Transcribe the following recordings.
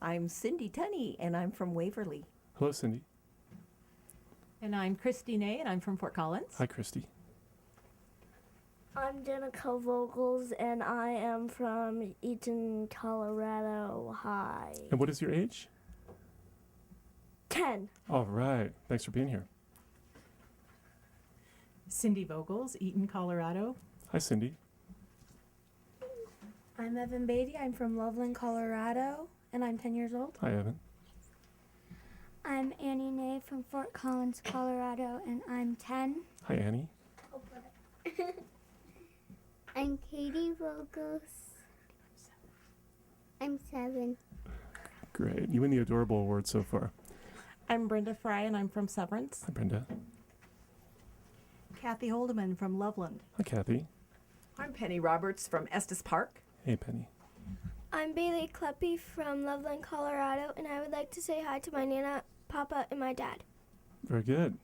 I'm Cindy Tunney, and I'm from Waverly. Hello, Cindy. And I'm Christy Nay, and I'm from Fort Collins. Hi, Christy. I'm Danica Vogels, and I am from Eaton, Colorado High. And what is your age? 10. All right. Thanks for being here. Cindy Vogels, Eaton, Colorado. Hi, Cindy. I'm Evan Beatty. I'm from Loveland, Colorado, and I'm 10 years old. Hi, Evan. I'm Annie Nay from Fort Collins, Colorado, and I'm 10. Hi, Annie. I'm Katie Vogels. I'm 7. Great. You win the Adorable Award so far. I'm Brenda Fry, and I'm from Severance. Hi, Brenda. Kathy Holdeman from Loveland. Hi, Kathy. I'm Penny Roberts from Estes Park. Hey, Penny. I'm Bailey Kleppy from Loveland, Colorado, and I would like to say hi to my Nana, Papa, and my dad. Very good.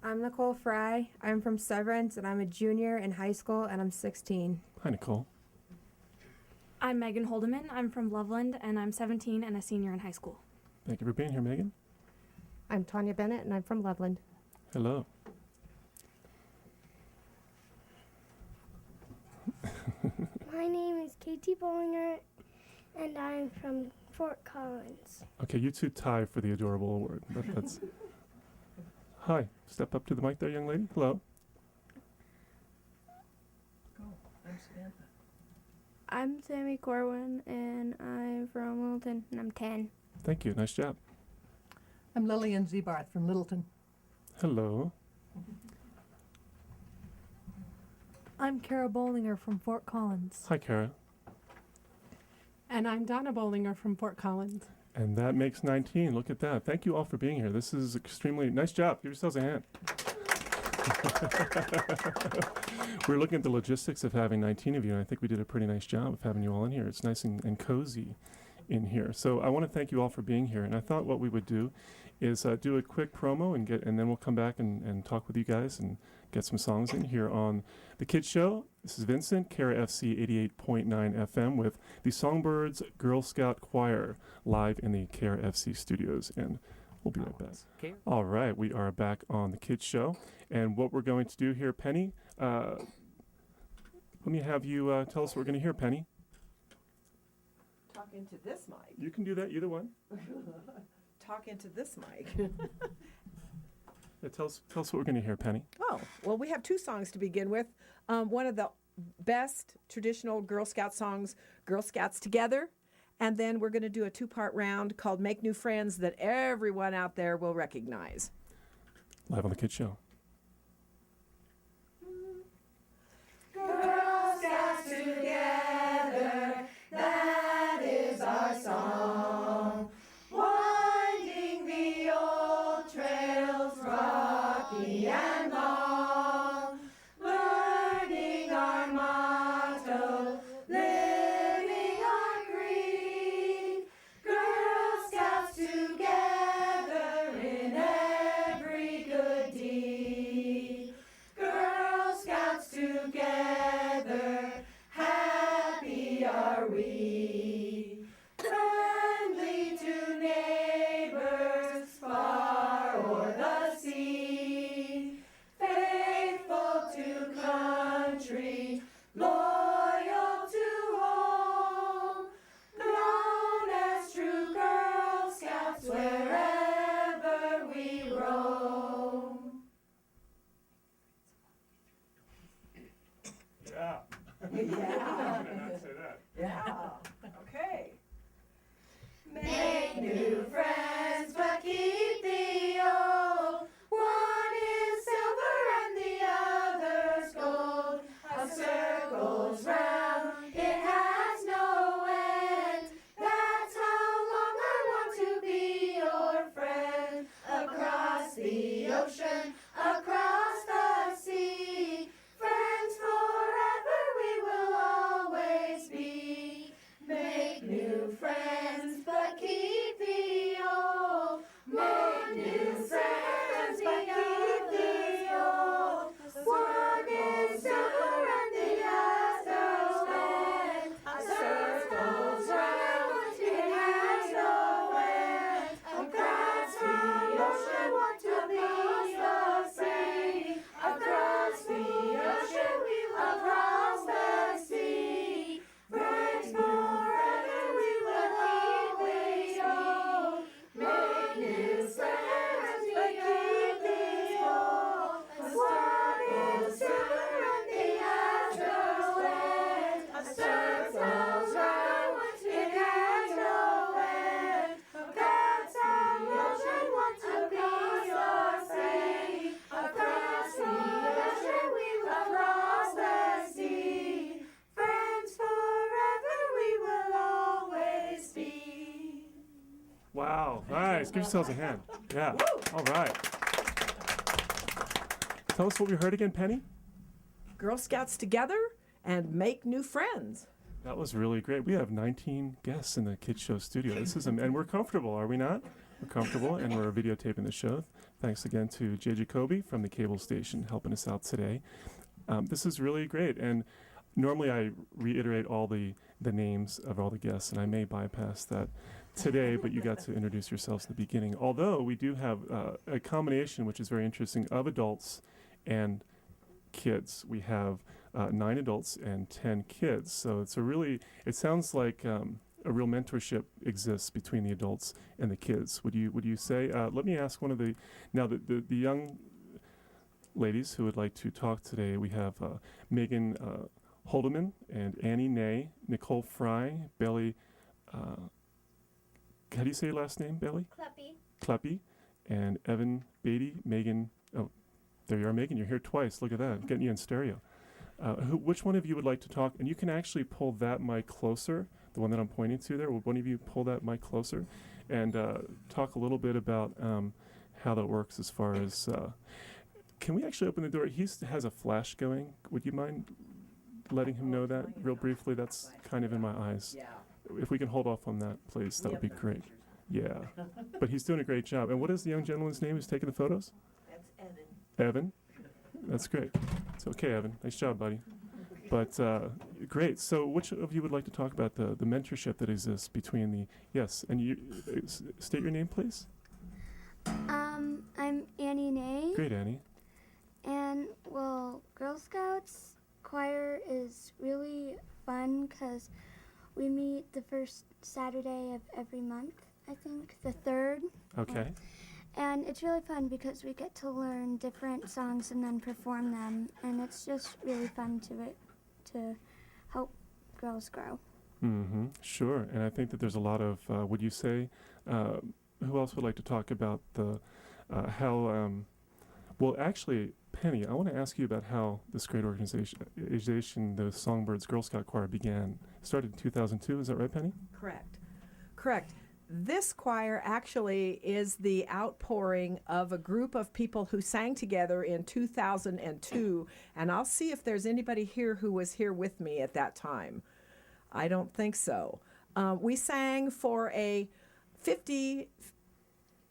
I'm Nicole Fry. I'm from Severance, and I'm a junior in high school, and I'm 16. Hi, Nicole. I'm Megan Holdeman. I'm from Loveland, and I'm 17 and a senior in high school. Thank you for being here, Megan. I'm Tanya Bennett, and I'm from Loveland. Hello. My name is Katie Bollinger, and I'm from Fort Collins. Okay, you two tie for the Adorable Award. That's Hi. Step up to the mic there, young lady. Hello. I'm Samantha. I'm Sammy Corwin, and I'm from Littleton, and I'm 10. Thank you. Nice job. I'm Lillian Zebarth from Littleton. Hello. I'm Kara Bollinger from Fort Collins. Hi, Kara. And I'm Donna Bollinger from Fort Collins. And that makes 19. Look at that. Thank you all for being here. This is extremely nice job. Give yourselves a hand. We're looking at the logistics of having 19 of you, and I think we did a pretty nice job of having you all in here. It's nice and cozy in here. So I want to thank you all for being here. And I thought what we would do is do a quick promo and then we'll come back and talk with you guys and get some songs in here on The Kids Show. This is Vincent, Kara FC 88.9 FM with the Songbirds Girl Scout Choir live in the Kara FC studios. And we'll be right back. Okay. All right, we are back on The Kids Show. And what we're going to do here, Penny, let me have you tell us what we're going to hear, Penny. Talk into this mic. You can do that, either one. Talk into this mic. Yeah, tell us what we're going to hear, Penny. Oh, well, we have two songs to begin with. One of the best traditional Girl Scout songs, Girl Scouts Together. And then we're going to do a two-part round called Make New Friends that everyone out there will recognize. Live on The Kids Show. Girl Scouts together, that is our song. Winding the old trails, rocky and long. Learning our motto, living our creed. Girl Scouts together in every good deed. Girl Scouts together, happy are we. Friendly to neighbors far o'er the sea. Faithful to country, loyal to home. Known as true Girl Scouts wherever we roam. Yeah. Yeah. Not say that. Yeah. Okay. Make new friends, but keep the old. One is silver and the other's gold. A circle's round, it has no end. That's how long I want to be your friend. Across the ocean, across the sea, friends forever we will all Wow, nice. Give yourselves a hand. Yeah. All right. Tell us what we heard again, Penny. Girl Scouts together and make new friends. That was really great. We have 19 guests in the Kids Show studio. This is, and we're comfortable, are we not? We're comfortable, and we're videotaping the show. Thanks again to Jay Jacoby from the cable station helping us out today. This is really great, and normally I reiterate all the names of all the guests, and I may bypass that today, but you got to introduce yourselves in the beginning. Although we do have a combination, which is very interesting, of adults and kids. We have 9 adults and 10 kids. So it's it sounds like a real mentorship exists between the adults and the kids. Would you say? Let me ask one of the young ladies who would like to talk today. We have Megan Holdeman and Annie Nay, Nicole Fry, Bailey. How do you say your last name, Bailey? Kleppy, and Evan Beatty, Megan. Oh, there you are, Megan. You're here twice. Look at that. I'm getting you in stereo. Which one of you would like to talk? And you can actually pull that mic closer, the one that I'm pointing to there. Would one of you pull that mic closer and talk a little bit about how that works as far as... can we actually open the door? He has a flash going. Would you mind letting him know that real briefly? That's kind of in my eyes. Yeah. If we can hold off on that, please, that would be great. Yeah. But he's doing a great job. And what is the young gentleman's name who's taking the photos? That's Evan. Evan? That's great. It's okay, Evan. Nice job, buddy. But great. So which of you would like to talk about the mentorship that exists between the... Yes, and you state your name, please. I'm Annie Nay. Great, Annie. And, well, Girl Scouts choir is really fun because we meet the first Saturday of every month, I think, the 3rd. Okay. And it's really fun because we get to learn different songs and then perform them, and it's just really fun to help girls grow. Mm-hmm. Sure. And I think that there's a lot of, would you say, who else would like to talk about how, well, actually, Penny, I want to ask you about how this great organization, the Songbirds Girl Scout Choir, began. It started in 2002, is that right, Penny? Correct. This choir actually is the outpouring of a group of people who sang together in 2002, and I'll see if there's anybody here who was here with me at that time. I don't think so. We sang for a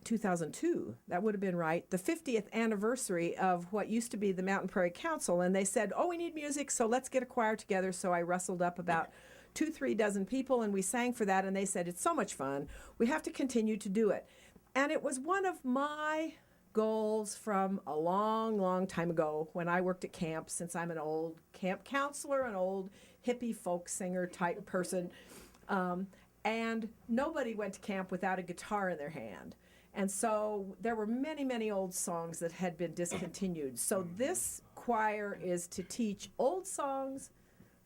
2002, that would have been right, the 50th anniversary of what used to be the Mountain Prairie Council, and they said, we need music, so let's get a choir together. So I rustled up about 2-3 dozen people, and we sang for that, and they said, it's so much fun, we have to continue to do it. And it was one of my goals from a long time ago when I worked at camp, since I'm an old camp counselor, an old hippie folk singer type person, and nobody went to camp without a guitar in their hand. And so there were many old songs that had been discontinued. So this choir is to teach old songs,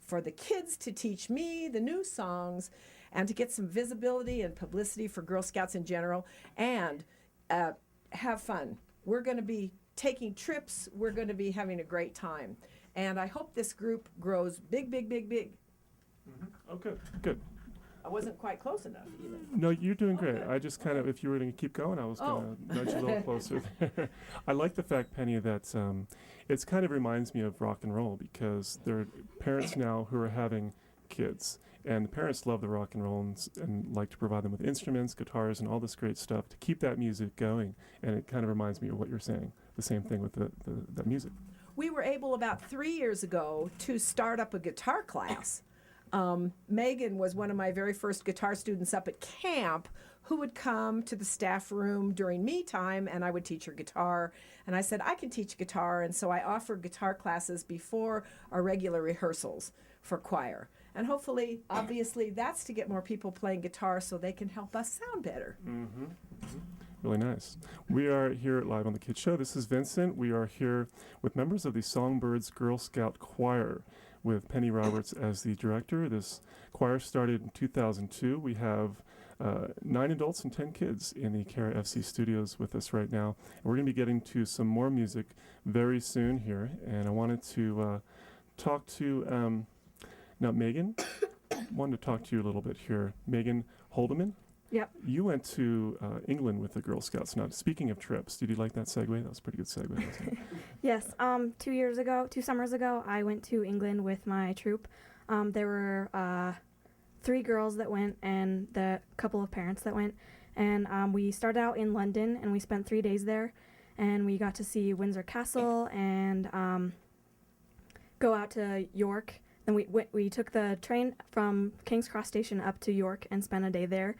for the kids to teach me the new songs, and to get some visibility and publicity for Girl Scouts in general, and have fun. We're going to be taking trips. We're going to be having a great time. And I hope this group grows big. Mm-hmm. Oh, good. I wasn't quite close enough either. No, you're doing great. I just kind of, if you were going to keep going, I was going to nudge you a little closer there. I like the fact, Penny, that it kind of reminds me of rock and roll, because there are parents now who are having kids, and the parents love the rock and roll and like to provide them with instruments, guitars, and all this great stuff to keep that music going. And it kind of reminds me of what you're saying, the same thing with the music. We were able about 3 years ago to start up a guitar class. Megan was one of my very first guitar students up at camp, who would come to the staff room during me time, and I would teach her guitar. And I said, I can teach guitar, and so I offered guitar classes before our regular rehearsals for choir. And hopefully, obviously, that's to get more people playing guitar so they can help us sound better. Mm-hmm. Mm-hmm. Really nice. We are here live on the Kids Show. This is Vincent. We are here with members of the Songbirds Girl Scout Choir, with Penny Roberts as the director. This choir started in 2002. We have 9 adults and 10 kids in the Cara FC studios with us right now. And we're going to be getting to some more music very soon here. And I wanted to talk to, now Megan, wanted to talk to you a little bit here. Megan Holdeman. Yep. You went to England with the Girl Scouts. Now, speaking of trips, did you like that segue? That was a pretty good segue, wasn't it? Yes. 2 summers ago, I went to England with my troop. There were 3 girls that went and the couple of parents that went. And we started out in London, and we spent 3 days there. And we got to see Windsor Castle and go out to York. Then we took the train from King's Cross Station up to York and spent a day there.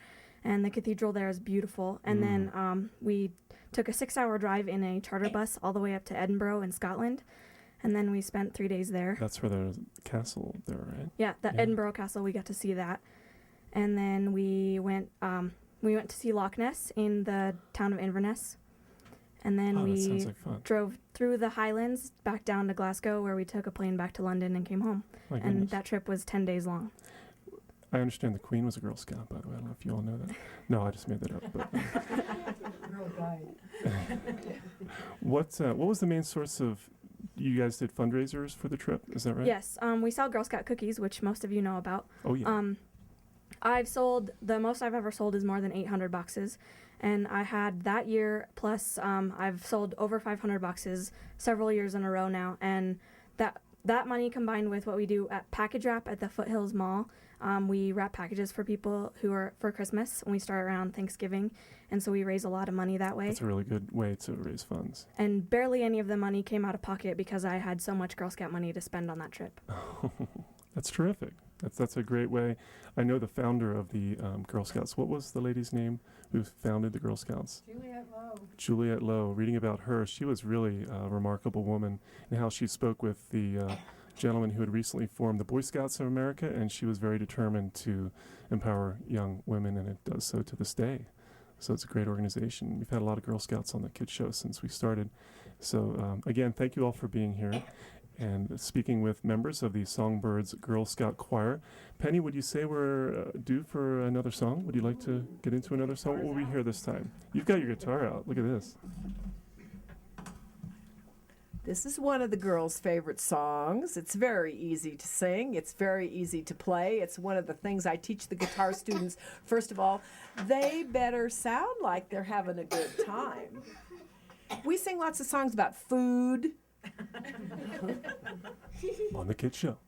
And the cathedral there is beautiful. And then we took a 6-hour drive in a charter bus all the way up to Edinburgh in Scotland. And then we spent 3 days there. That's where there's a castle there, right? Yeah, the Edinburgh Castle, we got to see that. And then we went to see Loch Ness in the town of Inverness. And then that we sounds like fun. drove through the Highlands back down to Glasgow, where we took a plane back to London and came home. My And goodness. that trip was 10 days long. I understand the Queen was a Girl Scout, by the way. I don't know if you all know that. No, I just made that up. But, Girl guide. what was the main source of? You guys did fundraisers for the trip, is that right? Yes, we sell Girl Scout cookies, which most of you know about. Oh yeah. The most I've ever sold is more than 800 boxes. And I had that year, plus I've sold over 500 boxes several years in a row now. And that money combined with what we do at Package Wrap at the Foothills Mall, we wrap packages for people who are for Christmas, and we start around Thanksgiving. And so we raise a lot of money that way. That's a really good way to raise funds. And barely any of the money came out of pocket because I had so much Girl Scout money to spend on that trip. That's terrific. That's a great way. I know the founder of the Girl Scouts. What was the lady's name who founded the Girl Scouts? Juliet Lowe. Juliet Lowe. Reading about her, she was really a remarkable woman, and how she spoke with the gentleman who had recently formed the Boy Scouts of America, and she was very determined to empower young women, and it does so to this day. So it's a great organization. We've had a lot of Girl Scouts on the Kids Show since we started. So again, thank you all for being here. And speaking with members of the Songbirds Girl Scout Choir. Penny, would you say we're due for another song? Would you like to get into another song? What will we hear this time? You've got your guitar out. Look at this. This is one of the girls' favorite songs. It's very easy to sing. It's very easy to play. It's one of the things I teach the guitar students. First of all, they better sound like they're having a good time. We sing lots of songs about food. On the Kids Show.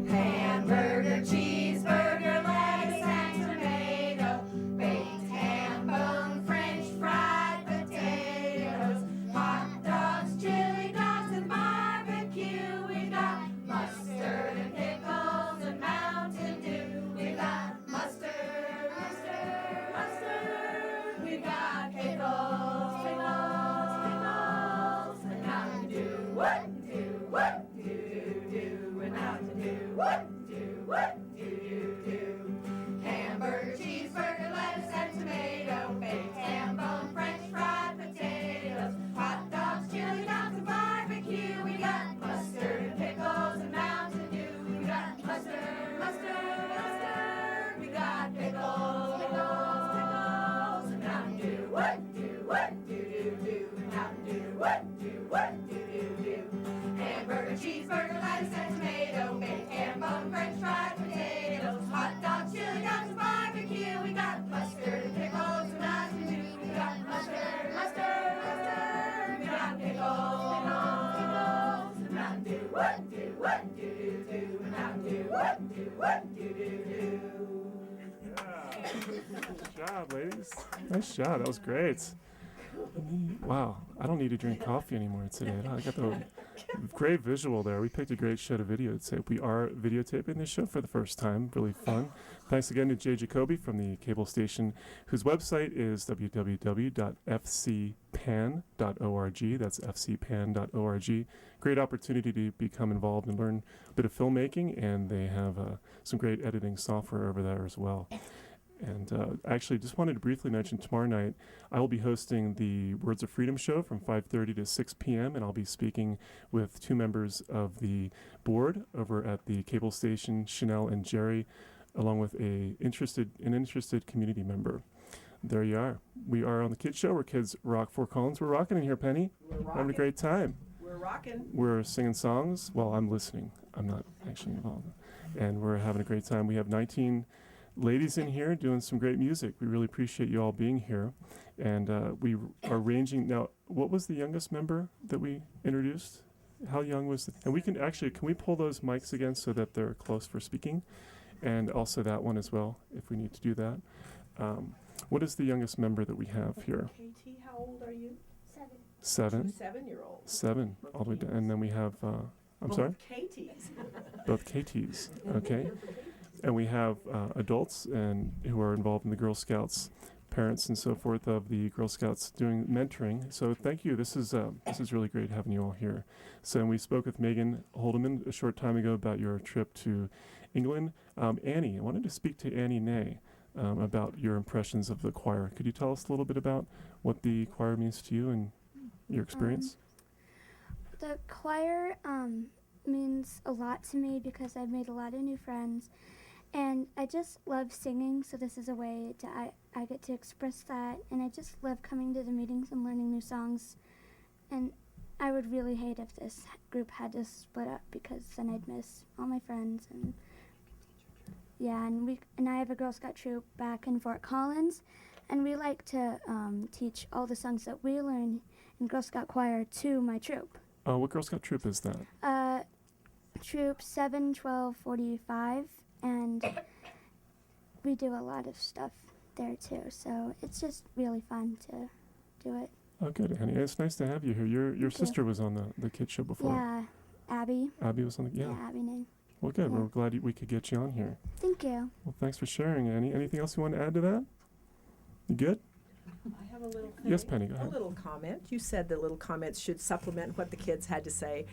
Hamburger, cheeseburger, lettuce and tomato, baked ham bone, French fried potatoes, hot dogs, chili dogs, and barbecue. We got mustard and pickles and Mountain Dew. We got mustard. We got pickles, and Mountain Dew. What? And Mountain Dew. What? Hamburger, cheeseburger, lettuce and tomato, baked ham bone, French fried potatoes, hot dogs, chili dogs, and barbecue. We got mustard and pickles and Mountain Dew. We got mustard. We got pickles, and Mountain Dew. What? And Mountain Dew. What? Hamburger, cheeseburger, lettuce and tomato, baked ham bone, French fried potatoes, hot dogs, chili dogs, and barbecue. We got mustard and pickles and Mountain Dew. We got mustard. We got pickles, and Mountain Dew. What? And Mountain Dew. What? Good job, ladies. Nice job. That was great. Wow. I don't need to drink coffee anymore today. I got the great visual there. We picked a great show to videotape. We are videotaping this show for the first time. Really fun. Thanks again to Jay Jacoby from the cable station, whose website is www.fcpan.org. That's fcpan.org. Great opportunity to become involved and learn a bit of filmmaking, and they have some great editing software over there as well. And actually, just wanted to briefly mention tomorrow night, I will be hosting the Words of Freedom show from 5:30 to 6 p.m., and I'll be speaking with 2 members of the board over at the cable station, Chanel and Jerry, along with an interested community member. There you are. We are on the Kids Show, where kids rock Fort Collins. We're rocking in here, Penny. We're Having a great time. We're rocking. We're singing songs. Well, I'm listening. I'm not actually involved. And we're having a great time. We have 19 ladies in here doing some great music. We really appreciate you all being here. And we are ranging. Now, what was the youngest member that we introduced? How young was and we can we pull those mics again so that they're close for speaking? And also that one as well, if we need to do that. What is the youngest member that we have here? Katie, how old are you? 7. 7-year-olds. 7, all the way down. And then we have, I'm sorry? Katie's. Both KTs, okay. And we have adults and who are involved in the Girl Scouts, parents and so forth of the Girl Scouts doing mentoring. So thank you. This is really great having you all here. So we spoke with Megan Holdeman a short time ago about your trip to England. Annie, I wanted to speak to Annie Nay about your impressions of the choir. Could you tell us a little bit about what the choir means to you and your experience? The choir means a lot to me because I've made a lot of new friends, and I just love singing, so this is a way to I get to express that, and I just love coming to the meetings and learning new songs, and I would really hate if this group had to split up because then I'd miss all my friends. And yeah, and I have a Girl Scout troop back in Fort Collins, and we like to teach all the songs that we learn in Girl Scout choir to my troop. What Girl Scout troop is that? Troop 7, 12, 45, and we do a lot of stuff there too, so it's just really fun to do it. Oh, good, Annie. It's nice to have you here. Your sister was on the kids show before. Yeah, Abby. Abby was on the, yeah. Yeah, Abby name. Well, good. Yeah. We're glad we could get you on here. Thank you. Well, thanks for sharing, Annie. Anything else you want to add to that? You good? I have a little thing. Yes, Penny, go ahead. A little comment. You said the little comments should supplement what the kids had to say.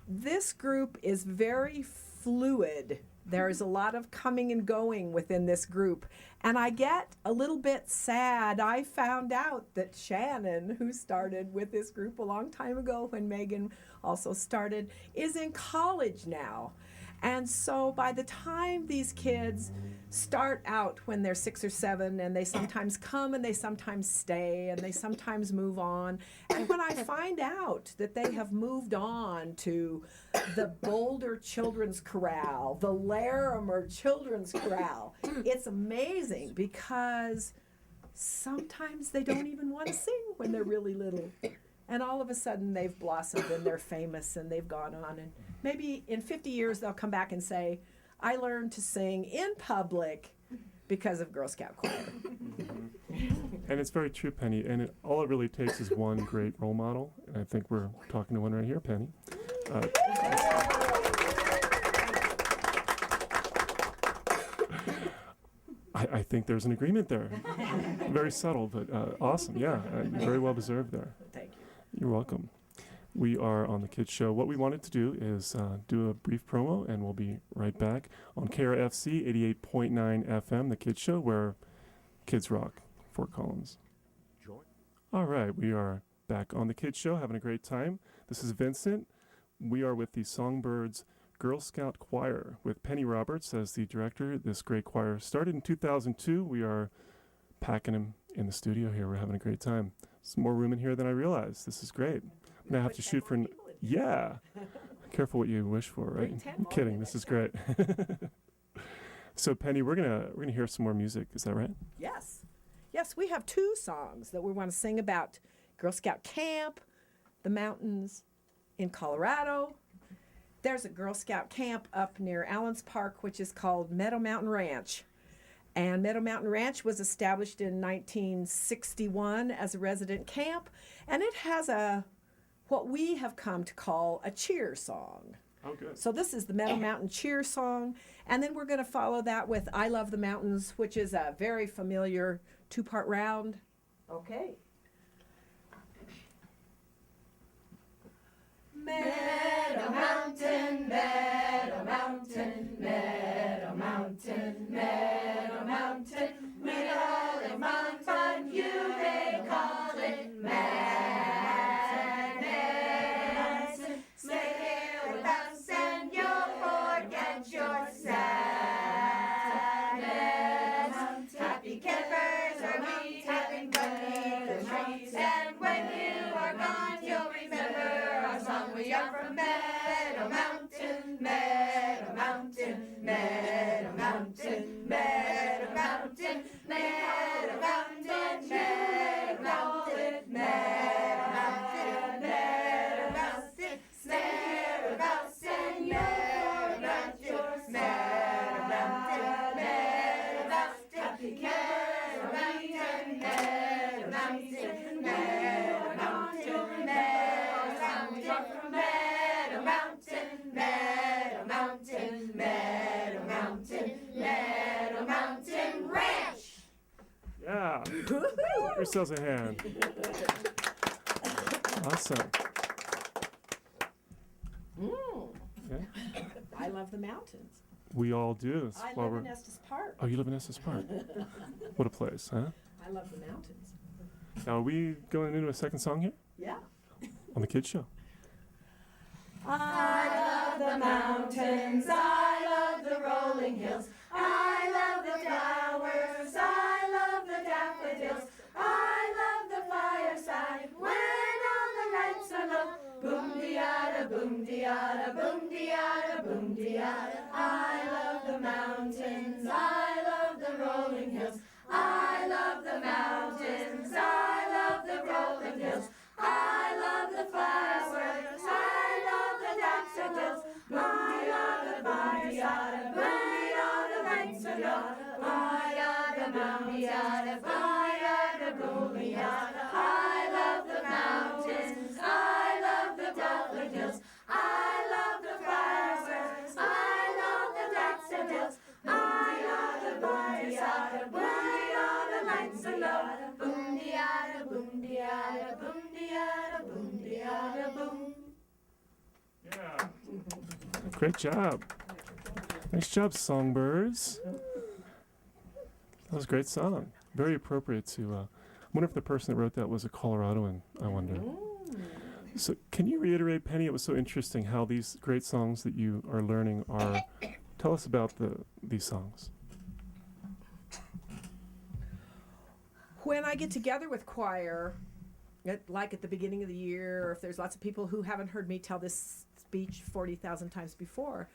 This group is very fluid. There is a lot of coming and going within this group. And I get a little bit sad. I found out that Shannon, who started with this group a long time ago when Megan also started, is in college now. And so by the time these kids start out when they're 6 or 7, and they sometimes come and they sometimes stay and they sometimes move on, and when I find out that they have moved on to the Boulder Children's Chorale, the Larimer Children's Chorale, it's amazing because sometimes they don't even want to sing when they're really little. And all of a sudden they've blossomed and they're famous and they've gone on. And maybe in 50 years they'll come back and say, I learned to sing in public because of Girl Scout choir. And it's very true, Penny. And all it really takes is one great role model. And I think we're talking to one right here, Penny. I think there's an agreement there. Very subtle, but awesome. Yeah, very well deserved there. Thank you. You're welcome. We are on the Kids Show. What we wanted to do is do a brief promo, and we'll be right back on KRFC 88.9 FM, the Kids Show, where kids rock, Fort Collins. All right, we are back on the Kids Show, having a great time. This is Vincent. We are with the Songbirds Girl Scout Choir with Penny Roberts as the director. This great choir started in 2002. We are packing them in the studio here. We're having a great time. There's more room in here than I realized. This is great. I'm going to have to shoot for... Yeah. Careful what you wish for, right? I'm kidding. This is great. So, Penny, we're gonna hear some more music. Is that right? Yes. Yes, we have 2 songs that we want to sing about Girl Scout camp, the mountains in Colorado. There's a Girl Scout camp up near Allens Park, which is called Meadow Mountain Ranch. And Meadow Mountain Ranch was established in 1961 as a resident camp, and it has what we have come to call a cheer song. Oh, good. So this is the Meadow Mountain cheer song, and then we're going to follow that with I Love the Mountains, which is a very familiar 2-part round. Okay. Meadow Mountain, Meadow Mountain, Meadow Mountain, Meadow Mountain, we call it mountain, you may call it madness. Stay here with us and you'll forget your sadness. Happy campers are we having fun beneath the trees, and when you are gone, you'll remember our I'm from Meadow Mountain, Meadow Mountain, Meadow Mountain, Meadow Mountain, Meadow Mountain, Meadow Mountain, Meadow Mountain, Meadow Mountain, Meadow Mountain, Meadow Mountain, Meadow Mountain, Meadow Mountain, happy Meadow Mountain, Meadow Mountain, Meadow Mountain, Meadow Mountain, from Meadow Mountain, Meadow Mountain, Meadow Mountain, Meadow Mountain Ranch. Yeah. Give yourselves a hand. Awesome. Yeah, I love the mountains. we all do. That's I why live we're- in Estes Park. Oh, you live in Estes Park. What a place, huh? I love the mountains. Now, are we going into a second song here Yeah. on the Kids Show? I love the mountains, I love the rolling hills, I love the flowers, I love the daffodils, I love the fireside when all the lights are low. Boom diada, boom diada, boom diada, boom diada. I love the mountains, I love the rolling hills, I love the mountains, I love the rolling hills, I love the flowers, I love the daffodils. I love the fireside when all the lights are low. Diada, boom diada, diada, boom diada. I love the mountains, I love the daffodils, I love the flowers, I love the daffodils. I love the fireside when all the lights are low. Boom diada, boom diada, boom diada, boom diada, boom. Yeah. Great job. Nice job, Songbirds. That was a great song. Very appropriate to. I wonder if the person that wrote that was a Coloradoan. I wonder. So, can you reiterate, Penny? It was so interesting how these great songs that you are learning are. Tell us about these songs. When I get together with choir, like at the beginning of the year, or if there's lots of people who haven't heard me tell this speech 40,000 times before,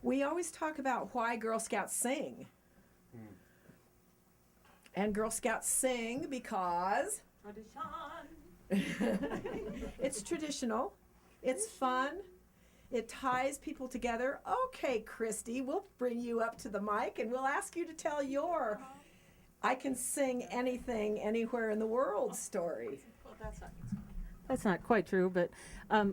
we always talk about why Girl Scouts sing. And Girl Scouts sing because it's traditional, it's fun, it ties people together. Okay, Christy, we'll bring you up to the mic and we'll ask you to tell your I can sing anything, anywhere in the world story. That's not quite true, but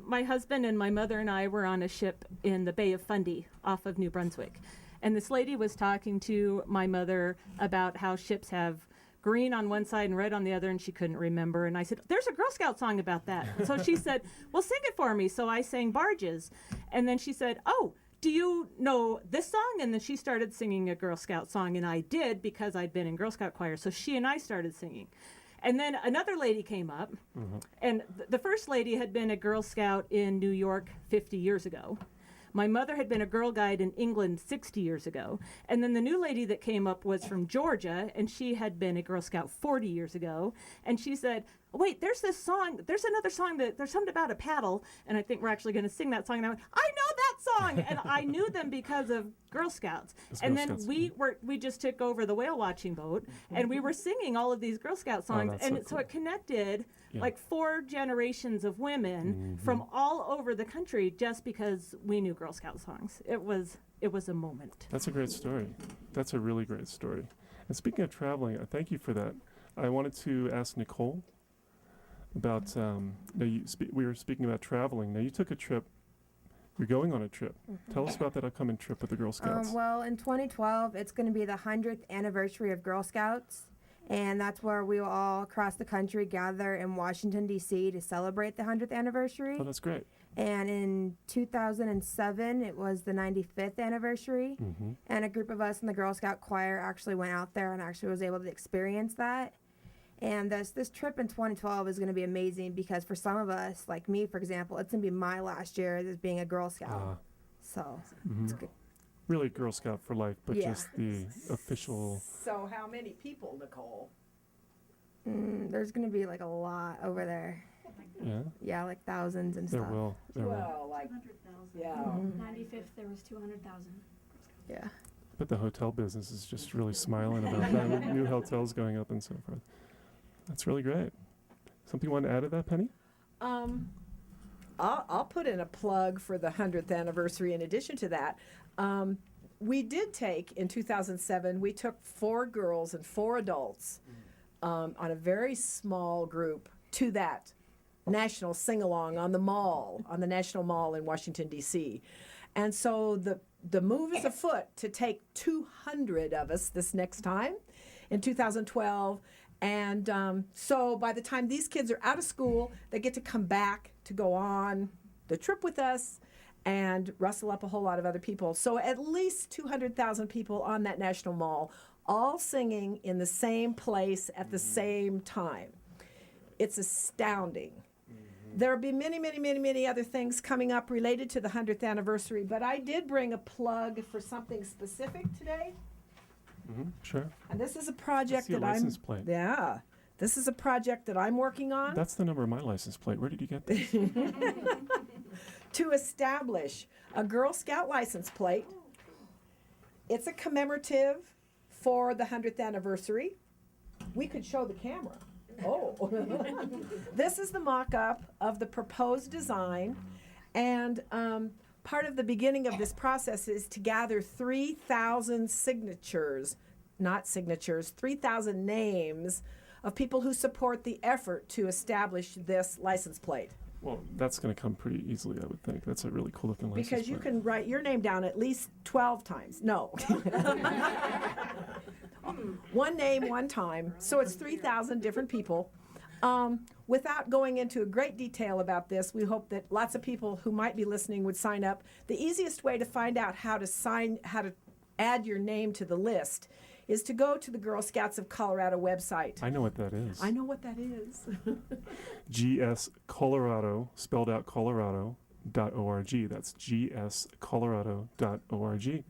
my husband and my mother and I were on a ship in the Bay of Fundy off of New Brunswick. And this lady was talking to my mother about how ships have green on one side and red on the other, and she couldn't remember. And I said, there's a Girl Scout song about that. And so she said, well, sing it for me. So I sang Barges. And then she said, oh, do you know this song? And then she started singing a Girl Scout song, and I did because I'd been in Girl Scout choir. So she and I started singing. And then another lady came up, and the first lady had been a Girl Scout in New York 50 years ago. My mother had been a Girl Guide in England 60 years ago. And then the new lady that came up was from Georgia, and she had been a Girl Scout 40 years ago. And she said, wait, there's this song, there's another song that there's something about a paddle, and I think we're actually going to sing that song. And I went, I know that song! And I knew them because of Girl Scouts. And then we just took over the whale watching boat, and we were singing all of these Girl Scout songs. And so it connected like 4 generations of women from all over the country just because we knew Girl Scout songs. It was a moment. That's a great story. That's a really great story. And speaking of traveling, thank you for that. I wanted to ask Nicole about, we were speaking about traveling. Now, you took a trip. You're going on a trip. Tell us about that upcoming trip with the Girl Scouts. Well, in 2012, it's going to be the 100th anniversary of Girl Scouts. And that's where we will all across the country gather in Washington, D.C. to celebrate the 100th anniversary. Oh, that's great. And in 2007, it was the 95th anniversary. And a group of us in the Girl Scout choir actually went out there and actually was able to experience that. And this trip in 2012 is going to be amazing because for some of us, like me, for example, it's going to be my last year as being a Girl Scout. So it's good. Really Girl Scout for life, but just the official. So how many people, Nicole? There's going to be like a lot over there. Yeah, Yeah, like thousands and there stuff. will. There will. Well, like, yeah. 95th, there was 200,000. Yeah. But the hotel business is just really smiling about that, with new hotels going up and so forth. That's really great. Something you want to add to that, Penny? I'll put in a plug for the 100th anniversary. In addition to that, we did take, in 2007, we took 4 girls and 4 adults on a very small group to that national sing-along on the National Mall in Washington, D.C. And so the move is afoot to take 200 of us this next time in 2012. And so by the time these kids are out of school, they get to come back to go on the trip with us and rustle up a whole lot of other people. So at least 200,000 people on that National Mall, all singing in the same place at the same time. It's astounding. There'll be many, many, many, many other things coming up related to the 100th anniversary, but I did bring a plug for something specific today. Sure. And this is a project your that I'm license plate. Yeah. This is a project that I'm working on That's the number of my license plate. Where did you get this? to establish a Girl Scout license plate. It's a commemorative for the 100th anniversary. We could show the camera. Oh. This is the mock-up of the proposed design, and part of the beginning of this process is to gather 3,000 signatures, not signatures, 3,000 names of people who support the effort to establish this license plate. Well, that's going to come pretty easily, I would think. That's a really cool looking license Because you plate. can write your name down at least 12 times. No. One name, one time. So it's 3,000 different people. Without going into a great detail about this, we hope that lots of people who might be listening would sign up. The easiest way to find out how to add your name to the list is to go to the Girl Scouts of Colorado website. I know what that is. I know what that is. GS Colorado, spelled out Colorado.org. That's gscolorado.org.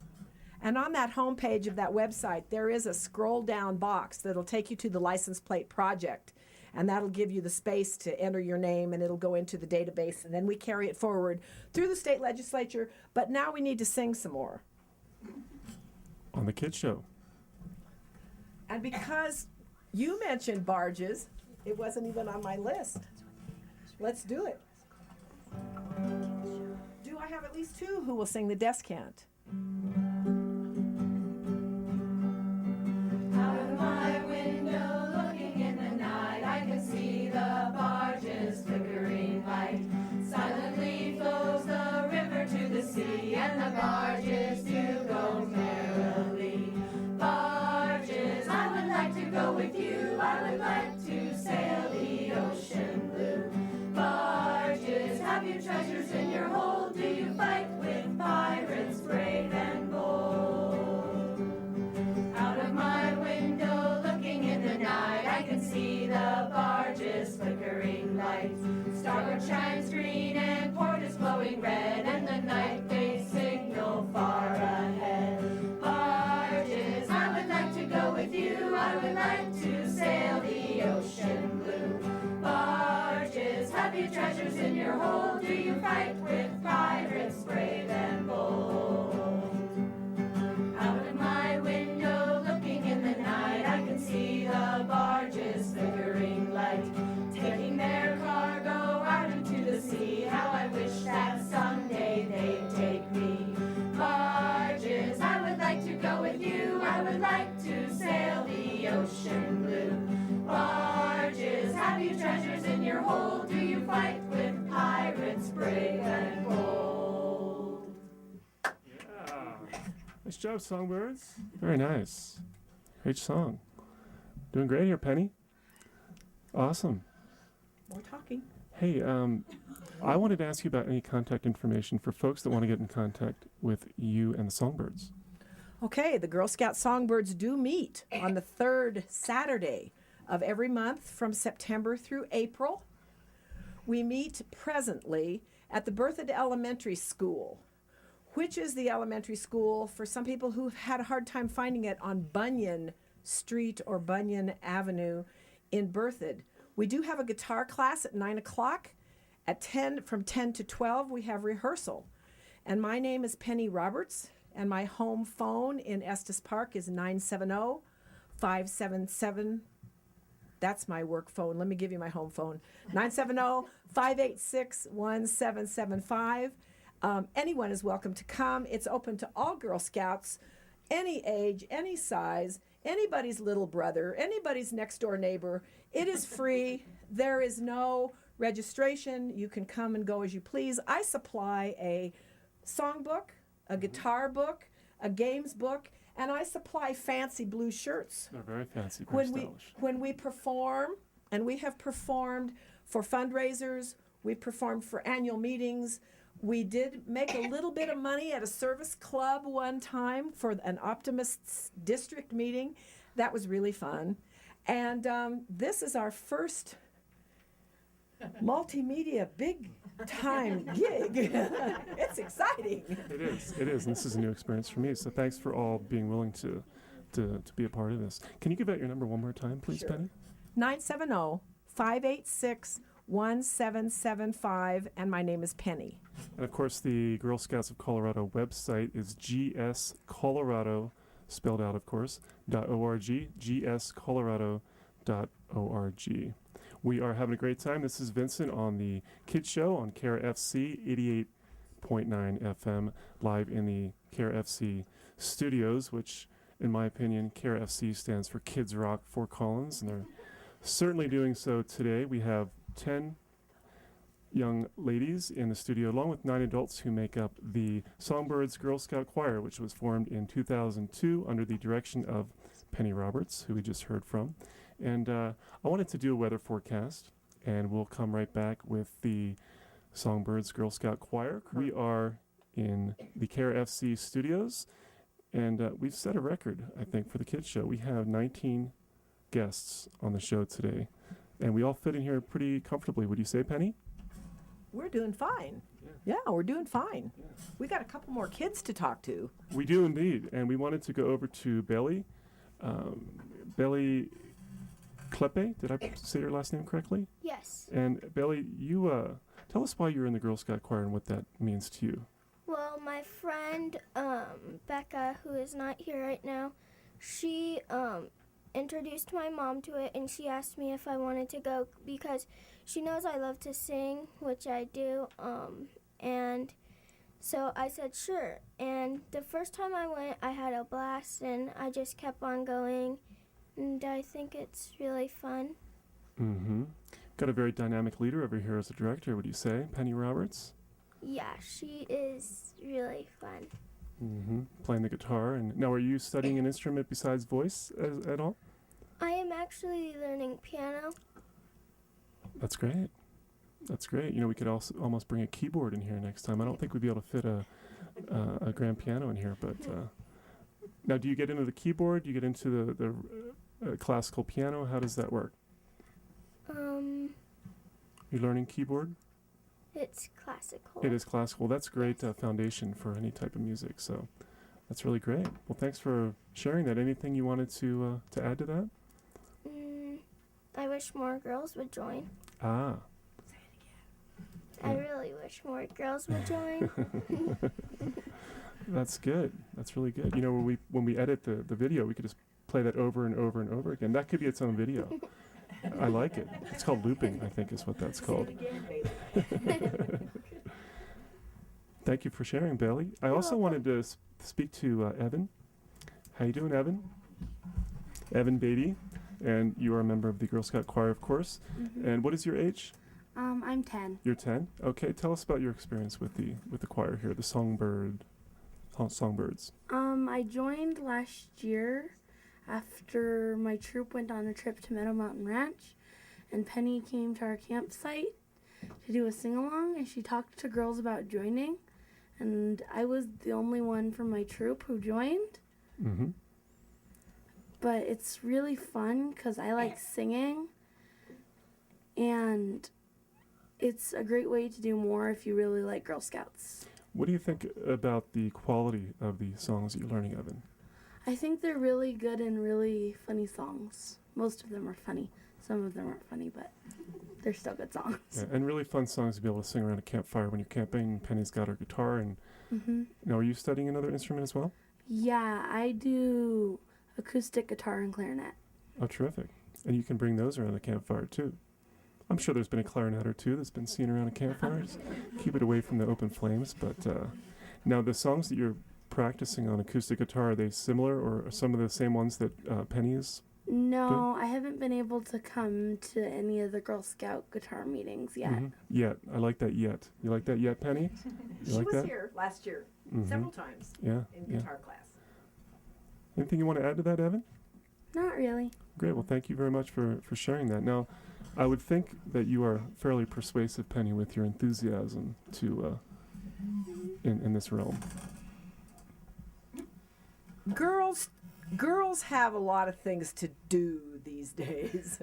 And on that homepage of that website, there is a scroll down box that'll take you to the license plate project. And that'll give you the space to enter your name, and it'll go into the database, and then we carry it forward through the state legislature. But now we need to sing some more. On the Kids Show. And because you mentioned barges, it wasn't even on my list. Let's do it. Do I have at least 2 who will sing the descant? Out of my window, looking in the night, I can see the barges flickering light. Silently flows the river to the sea, and the barges do go merrily. Barges, I would like to go with you. I would like to sail the ocean blue. Barges, have you treasures in your hold? Do you fight with pirates brave and bold? Out of my window, looking in the night, I can see the barges flickering lights. Starboard shines green and port is glowing red, and the night they signal far ahead. Barges, I would like to go with you. I would like to sail the ocean blue. Barges, have you treasures in your hold? Do you fight with pirates brave and bold? Out of my window, looking in the night, I can see the barges flickering light, taking their cargo out into the sea. How I wish that someday they'd take me. Barges, I would like to go with you. I would like to sail the ocean blue. Barges, have you treasures in your hold? Do you fight with pirates brave and bold? Yeah. Nice job, Songbirds. Very nice. Great song. Doing great here, Penny. Awesome. More talking. Hey, I wanted to ask you about any contact information for folks that want to get in contact with you and the Songbirds. Okay, the Girl Scout Songbirds do meet on the 3rd Saturday of every month from September through April. We meet presently at the Berthoud Elementary School, which is the elementary school for some people who've had a hard time finding it on Bunyan Street or Bunyan Avenue in Berthoud. We do have a guitar class at 9 o'clock. At 10, from 10 to 12, we have rehearsal. And my name is Penny Roberts, and my home phone in Estes Park is 970-577. That's my work phone. Let me give you my home phone. 970-586-1775. Anyone is welcome to come. It's open to all Girl Scouts, any age, any size, anybody's little brother, anybody's next door neighbor. It is free. There is no registration. You can come and go as you please. I supply a songbook, a guitar book, a games book, and I supply fancy blue shirts. They're very fancy, very stylish. When we perform, and we have performed for fundraisers, we performed for annual meetings. We did make a little bit of money at a service club one time for an Optimists district meeting. That was really fun. And this is our first multimedia big time gig. It's exciting. It is, and this is a new experience for me. So thanks for all being willing to be a part of this. Can you give out your number one more time, please, Sure. Penny? 970-586-1775, and my name is Penny. And of course, the Girl Scouts of Colorado website is gscolorado, spelled out, of course, .org, gscolorado.org. We are having a great time. This is Vincent on the Kids Show on KRFC 88.9 FM, live in the KRFC studios, which, in my opinion, KRFC stands for Kids Rock Fort Collins, and they're certainly doing so today. We have 10 young ladies in the studio, along with 9 adults who make up the Songbirds Girl Scout Choir, which was formed in 2002 under the direction of Penny Roberts, who we just heard from. And I wanted to do a weather forecast, and we'll come right back with the Songbirds Girl Scout Choir. We are in the KRFC studios, and we've set a record, I think, for the Kids Show. We have 19 guests on the show today, and we all fit in here pretty comfortably. Would you say, Penny? We're doing fine. Yeah, we're doing fine. Yeah. We got a couple more kids to talk to. We do indeed, and we wanted to go over to Belly. Belly Kleppe, did I say your last name correctly? Yes. And Belly, you tell us why you're in the Girl Scout Choir and what that means to you. Well, my friend Becca, who is not here right now, she introduced my mom to it, and she asked me if I wanted to go because she knows I love to sing, which I do. And so I said sure. And the first time I went, I had a blast, and I just kept on going. And I think it's really fun. Mm-hmm. Got a very dynamic leader over here as a director, would you say? Penny Roberts? Yeah, she is really fun. Mm-hmm. Playing the guitar. And now, are you studying an instrument besides voice at all? I am actually learning piano. That's great. That's great. You know, we could also almost bring a keyboard in here next time. I don't think we'd be able to fit a grand piano in here, but now, do you get into the keyboard? Do you get into the classical piano? How does that work? You're learning keyboard? It's classical. It is classical. That's great foundation for any type of music. So that's really great. Well, thanks for sharing that. Anything you wanted to add to that? I wish more girls would join. Ah. I really wish more girls would join. That's good. That's really good. You know, when we edit the video, we could just play that over and over and over again. That could be its own video. I like it. It's called looping, I think is what that's called. Thank you for sharing, Bailey. I also wanted to speak to Evan. How you doing, Evan? Evan Beatty, and you are a member of the Girl Scout Choir, of course. Mm-hmm. And what is your age? I'm 10. You're 10? Okay, tell us about your experience with the choir here, the Songbirds. I joined last year after my troop went on a trip to Meadow Mountain Ranch, and Penny came to our campsite to do a sing-along, and she talked to girls about joining, and I was the only one from my troop who joined. Mm-hmm. But it's really fun because I like singing, and it's a great way to do more if you really like Girl Scouts. What do you think about the quality of the songs that you're learning, Evan? I think they're really good and really funny songs. Most of them are funny. Some of them aren't funny, but they're still good songs. Yeah, and really fun songs to be able to sing around a campfire when you're camping. Penny's got her guitar, and now are you studying another instrument as well? Yeah, I do acoustic guitar and clarinet. Oh, terrific. And you can bring those around the campfire, too. I'm sure there's been a clarinet or two that's been seen around a campfire. Just keep it away from the open flames. But now the songs that you're practicing on acoustic guitar, are they similar or are some of the same ones that Penny is? No, I haven't been able to come to any of the Girl Scout guitar meetings yet. Yet. I like that yet. You like that yet, Penny? You She like was that? here last year several times Yeah. in Yeah. guitar class. Anything you want to add to that, Evan? Not really. Great. Well, thank you very much for sharing that. Now, I would think that you are fairly persuasive, Penny, with your enthusiasm to in this realm. Girls have a lot of things to do these days.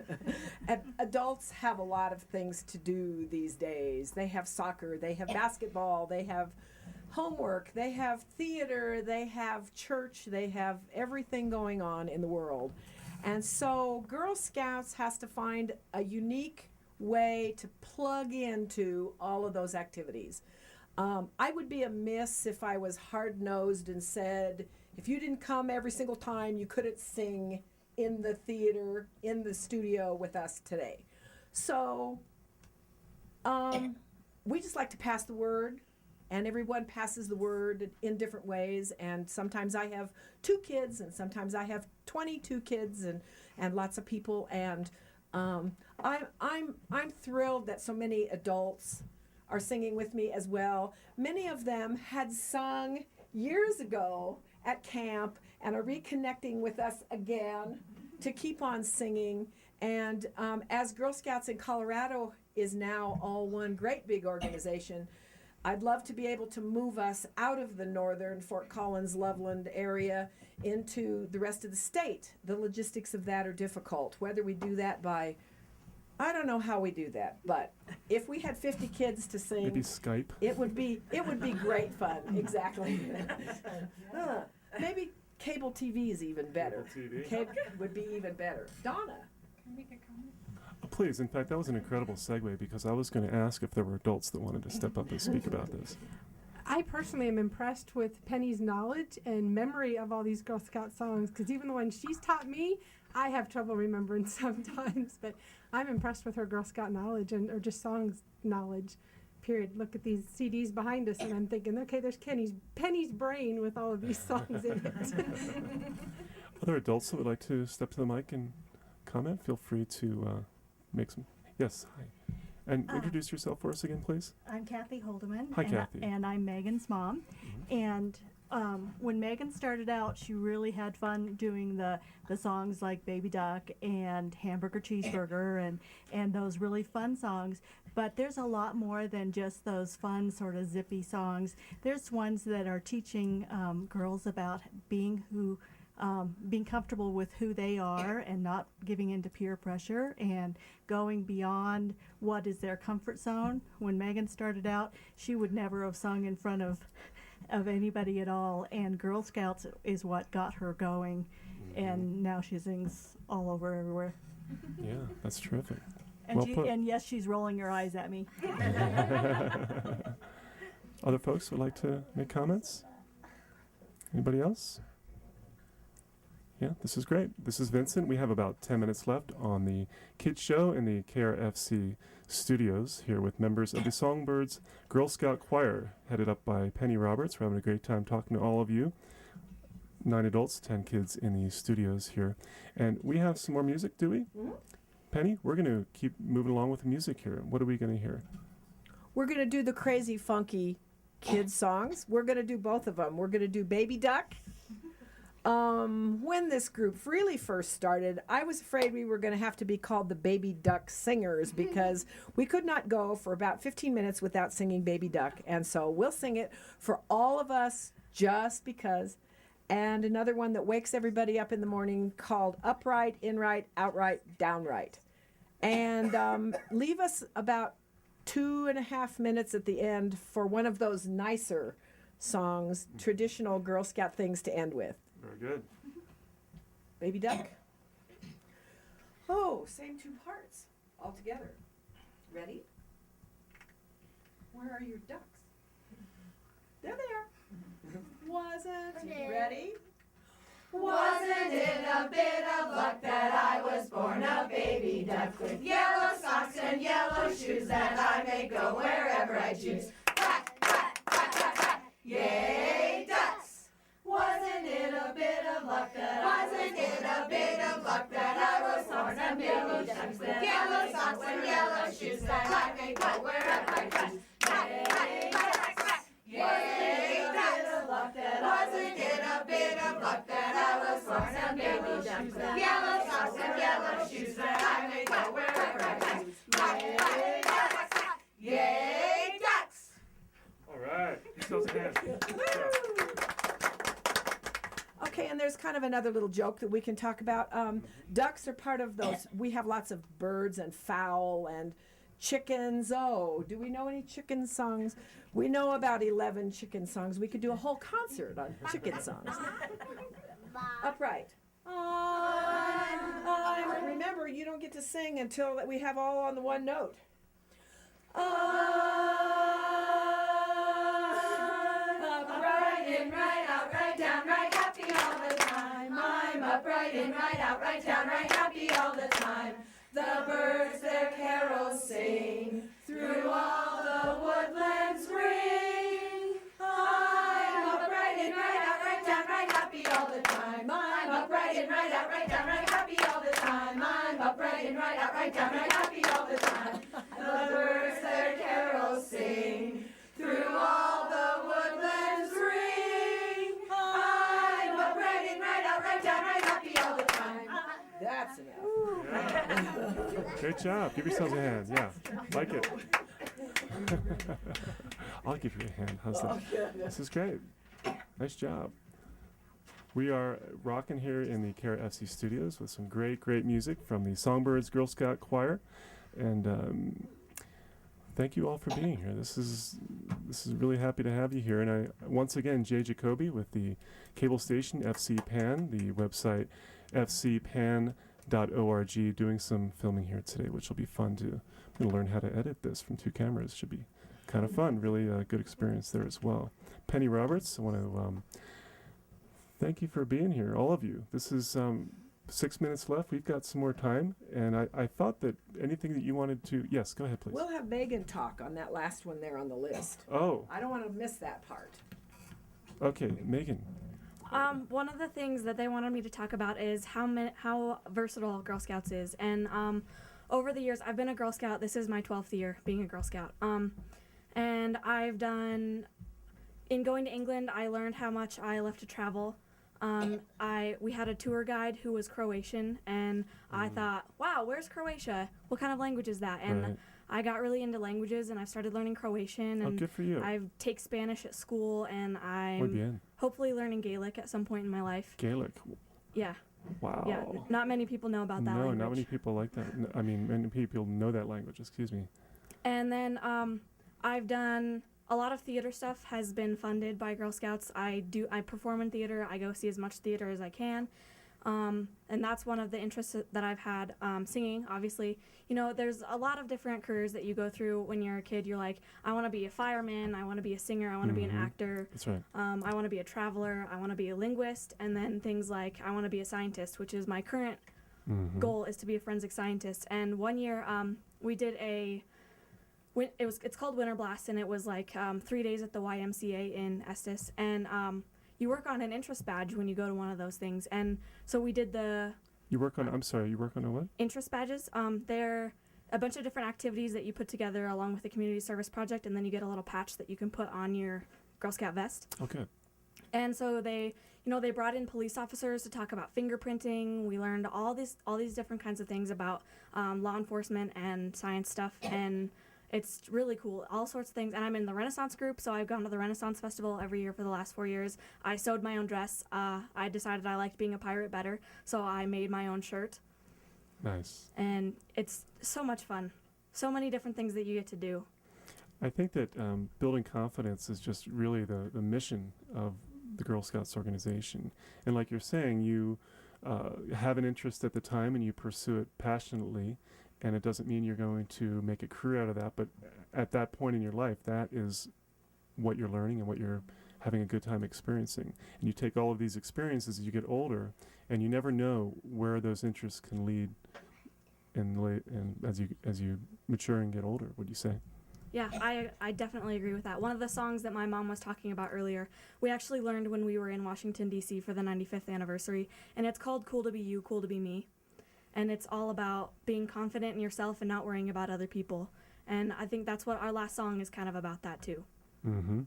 And adults have a lot of things to do these days. They have soccer, they have basketball, they have homework, they have theater, they have church, they have everything going on in the world. And so Girl Scouts has to find a unique way to plug into all of those activities. I would be amiss if I was hard-nosed and said, if you didn't come every single time, you couldn't sing in the theater, in the studio with us today. So we just like to pass the word, and everyone passes the word in different ways. And sometimes I have 2 kids, and sometimes I have 22 kids, and lots of people. And I'm thrilled that so many adults are singing with me as well. Many of them had sung years ago at camp and are reconnecting with us again to keep on singing. And as Girl Scouts in Colorado is now all one great big organization, I'd love to be able to move us out of the northern Fort Collins, Loveland area into the rest of the state. The logistics of that are difficult. Whether we do that by, I don't know how we do that, but if we had 50 kids to sing, Maybe Skype. it would be great fun. Exactly. Maybe cable TV is even better. Cable would be even better. Donna. Can I make a comment? Please. In fact, that was an incredible segue because I was going to ask if there were adults that wanted to step up and speak about this. I personally am impressed with Penny's knowledge and memory of all these Girl Scout songs, because even the ones she's taught me, I have trouble remembering sometimes. But I'm impressed with her Girl Scout knowledge or just songs knowledge. Period. Look at these CDs behind us, and I'm thinking, okay, there's Penny's brain with all of these songs in it. Other adults that would like to step to the mic and comment, feel free to make some. Yes, hi. And introduce yourself for us again, please. I'm Kathy Holdeman. Hi, Kathy. And I'm Megan's mom. And when Megan started out, she really had fun doing the songs like Baby Duck and Hamburger Cheeseburger and those really fun songs. But there's a lot more than just those fun sort of zippy songs. There's ones that are teaching girls about being comfortable with who they are and not giving into peer pressure and going beyond what is their comfort zone. When Megan started out, she would never have sung in front of anybody at all, and Girl Scouts is what got her going, and now she sings all over everywhere. Yeah, that's terrific. And, Well put. and yes, she's rolling her eyes at me. Other folks would like to make comments? Anybody else? Yeah, this is great. This is Vincent. We have about 10 minutes left on the Kids Show in the KRFC studios here with members of the Songbirds Girl Scout Choir, headed up by Penny Roberts. We're having a great time talking to all of you. 9 adults, 10 kids in the studios here. And we have some more music, do we? Mm-hmm. Penny, we're going to keep moving along with the music here. What are we going to hear? We're going to do the crazy, funky kids songs. We're going to do both of them. We're going to do Baby Duck. When this group really first started, I was afraid we were going to have to be called the Baby Duck Singers because we could not go for about 15 minutes without singing Baby Duck. And so we'll sing it for all of us just because. And another one that wakes everybody up in the morning called Upright, Inright, Outright, Downright. And leave us about 2.5 minutes at the end for one of those nicer songs, traditional Girl Scout things to end with. Very good. Baby Duck. Oh, same two parts all together. Ready? Where are your ducks? There they are. Wasn't Okay. ready? Wasn't it a bit of luck that I was born a baby duck with yellow socks and yellow shoes that I may go wherever I choose? Quack, quack, quack, quack, quack. Yay, ducks! Wasn't it a bit of luck that I was born a baby duck with yellow socks and yellow shoes that I may go wherever I choose? Quack, quack, quack, quack. Yay, ducks! Wasn't it a bit of luck that I was born a baby duck with yellow socks and yellow shoes that I may go wherever I choose? Yay, ducks! Yay, ducks! All right. Yourselves a hand. Okay, and there's kind of another little joke that we can talk about. Ducks are part of those. We have lots of birds and fowl and chickens. Oh, do we know any chicken songs? We know about 11 chicken songs. We could do a whole concert on chicken songs. Upright. Remember, you don't get to sing until we have all on the one note. Upright in, right out, right down, right happy all the time. I'm upright in, right out, right down, right happy all the time. The birds their carols sing, through all the woodlands ring. I'm upright in, right out, right down, right happy all the time. I'm upright in, right out, right down, right happy all the time. I'm upright in, right out, right down, right happy all the time. The birds their carols sing, through all the woodlands ring. I'm upright in, right out, right down, right happy all the time. That's enough. Great job. Give yourselves a hand. Yeah. Like it. I'll give you a hand. How's that? This is great. Nice job. We are rocking here in the Cara FC studios with some great, great music from the Songbirds Girl Scout Choir. And thank you all for being here. This is really happy to have you here. And I once again, Jay Jacoby with the cable station FC Pan, the website fcpan.org, doing some filming here today, which will be fun to. I'm going to learn how to edit this from 2 cameras. Should be kind of fun. Really a good experience there as well. Penny Roberts, I want to thank you for being here, all of you. This is 6 minutes left. We've got some more time, and I thought that anything that you wanted to... Yes, go ahead, please. We'll have Megan talk on that last one there on the list. Oh, I don't want to miss that part. okay. Megan. One of the things that they wanted me to talk about is how versatile Girl Scouts is. And over the years, I've been a Girl Scout. This is my 12th year being a Girl Scout. And I've done... In going to England, I learned how much I love to travel. We had a tour guide who was Croatian, and I thought, wow, where's Croatia? What kind of language is that? And Right. I got really into languages, and I started learning Croatian. Oh, And good for you. I take Spanish at school, and Muy I'm bien. hopefully learning Gaelic at some point in my life. Gaelic. Yeah, Wow. yeah. Not many people know about that No, language. not many people like that. I mean, many people know that language. Excuse me. And then I've done a lot of theater stuff has been funded by Girl Scouts. I perform in theater. I go see as much theater as I can. And that's one of the interests that I've had, singing, obviously. You know, there's a lot of different careers that you go through when you're a kid. You're like, I want to be a fireman, I want to be a singer, I want to be an actor. That's right. I want to be a traveler, I want to be a linguist, and then things like I want to be a scientist, which is my current goal, is to be a forensic scientist. And one year we did it's called Winter Blast, and it was like 3 days at the YMCA in Estes, and you work on an interest badge when you go to one of those things. And so we did the You work on a what? interest badges. They're a bunch of different activities that you put together along with the community service project, and then you get a little patch that you can put on your Girl Scout vest. Okay. And so they brought in police officers to talk about fingerprinting. We learned all these different kinds of things about law enforcement and science stuff, and it's really cool, all sorts of things. And I'm in the Renaissance group, so I've gone to the Renaissance Festival every year for the last 4 years. I sewed my own dress. I decided I liked being a pirate better, so I made my own shirt. Nice. And it's so much fun. So many different things that you get to do. I think that building confidence is just really the mission of the Girl Scouts organization. And like you're saying, you have an interest at the time and you pursue it passionately, and it doesn't mean you're going to make a career out of that, but at that point in your life, that is what you're learning and what you're having a good time experiencing. And you take all of these experiences as you get older, and you never know where those interests can lead and as you mature and get older. Would you say? Yeah, I definitely agree with that. One of the songs that my mom was talking about earlier, we actually learned when we were in Washington, D.C. for the 95th anniversary, and it's called Cool to Be You, Cool to Be Me. And it's all about being confident in yourself and not worrying about other people. And I think that's what our last song is kind of about, that too. Mm-hmm.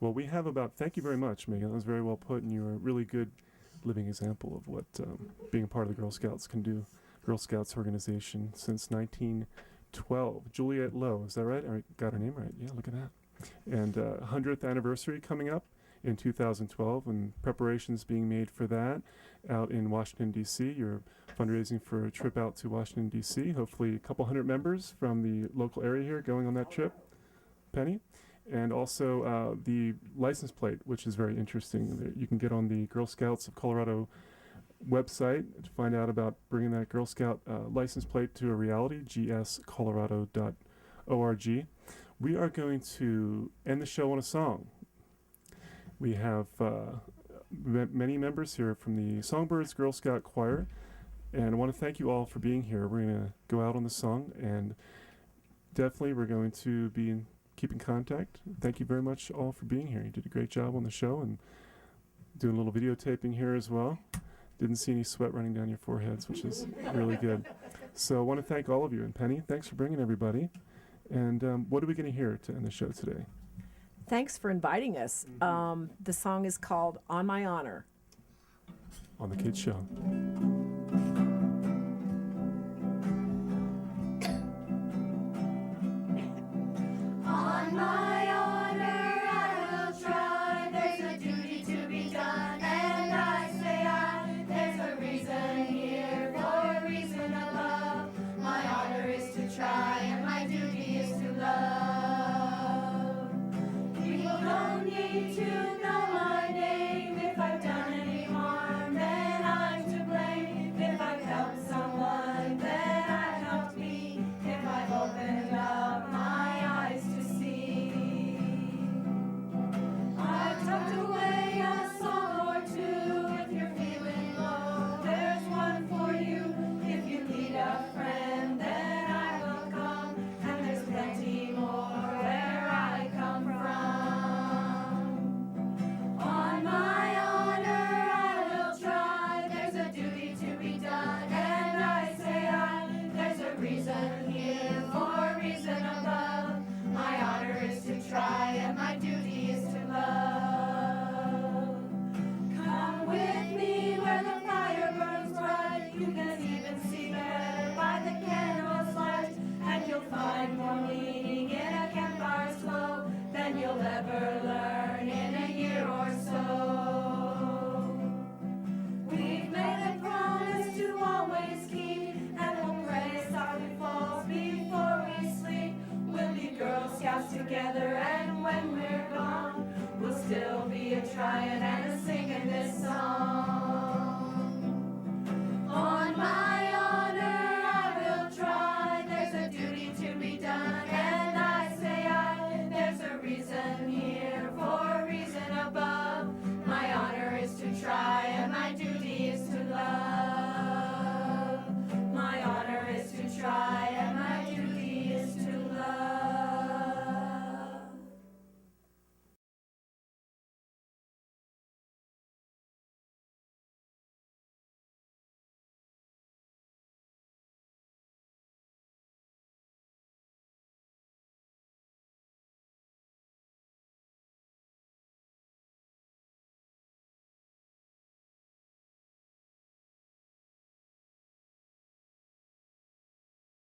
Well, we have thank you very much, Megan. That was very well put, and you're a really good living example of what being a part of the Girl Scouts can do. Girl Scouts organization since 1912. Juliet Lowe, is that right? I got her name right. Yeah, look at that. And 100th anniversary coming up in 2012, and preparations being made for that out in Washington, D.C. You're fundraising for a trip out to Washington, D.C. Hopefully a couple hundred members from the local area here going on that trip. Penny? And also the license plate, which is very interesting. You can get on the Girl Scouts of Colorado website to find out about bringing that Girl Scout license plate to a reality, gscolorado.org. We are going to end the show on a song. We have many members here from the Songbirds Girl Scout Choir, and I want to thank you all for being here. We're going to go out on the song, and definitely we're going to be keep in contact. Thank you very much all for being here. You did a great job on the show and doing a little videotaping here as well. Didn't see any sweat running down your foreheads, which is really good. So I want to thank all of you. And Penny, thanks for bringing everybody. And what are we going to hear to end the show today? Thanks for inviting us. The song is called On My Honor. On the Kids Show.